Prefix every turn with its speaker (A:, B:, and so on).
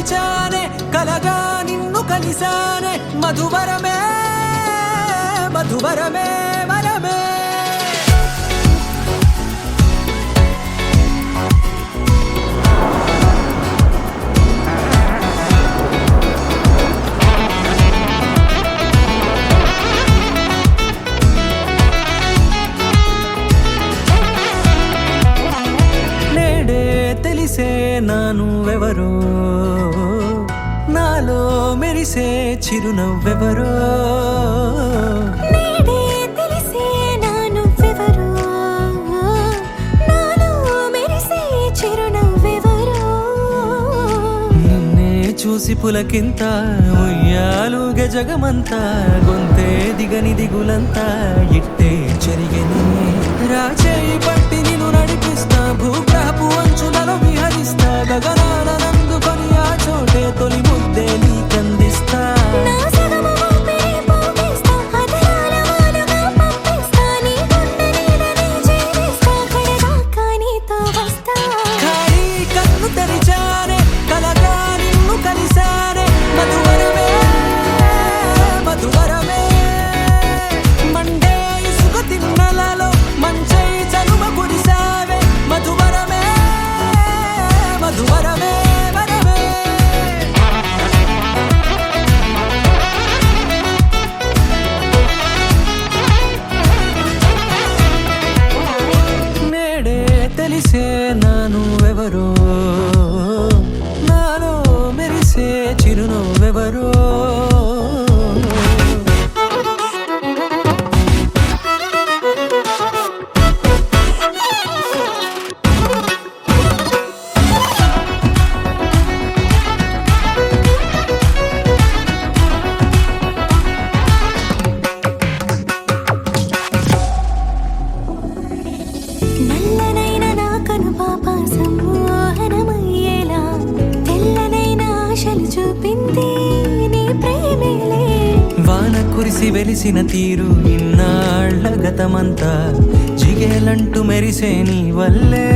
A: తెరిచానే కలగా నిన్ను కలిసానే మధువరమే మధువరమే వరమే తెలిసే నానువెవరో నాలో మెరిసే చిరునవ్వెవరో
B: నేడే తెలిసే నానువెవరో నాలో మెరిసే చిరునవ్వెవరో
A: నిన్నే చూసి పులకింత ఉయ్యాలుగ జగమంతా గొంతే దిగని దిగులంతా ఇట్టే చెరిగని రాచేయి పట్టి నిన్ను నడిపిస్తా భూగ్రహపు అంచులలో విహరిస్తా గగనాన నందుకొని ఆ చోటే తొలి ముద్దే నీకందిస్తా
B: నా సగము ఊపిరి పోగేస్తా అదరాల వాలుగా పంపిస్తా నీ గుండె నీడనే చేరేస్తా కడదాకా నీతో వస్తా
A: ఖాళీ కన్ను తెరిచానే కలగా నిన్ను కలిసానే మధువరమే మధువరమే మండే ఇసుక తిన్నలలో మంచై చలువ కురిసావే మధువరమే మధువరమే వరమే నేడే తెలిసే నానువెవరో నాలో మెరిసే చిరునవ్వెవరో
B: నల్లనైన నా కనుపాప సమ్మోహనమయ్యేలా తెల్లనైన ఆశలు చూపింది నీ ప్రేమేలే
A: వాన కురిసి వెలిసిన తీరు ఇన్నాళ్ల గతమంతా జిగేలంటూ మెరిసే నీ వల్లే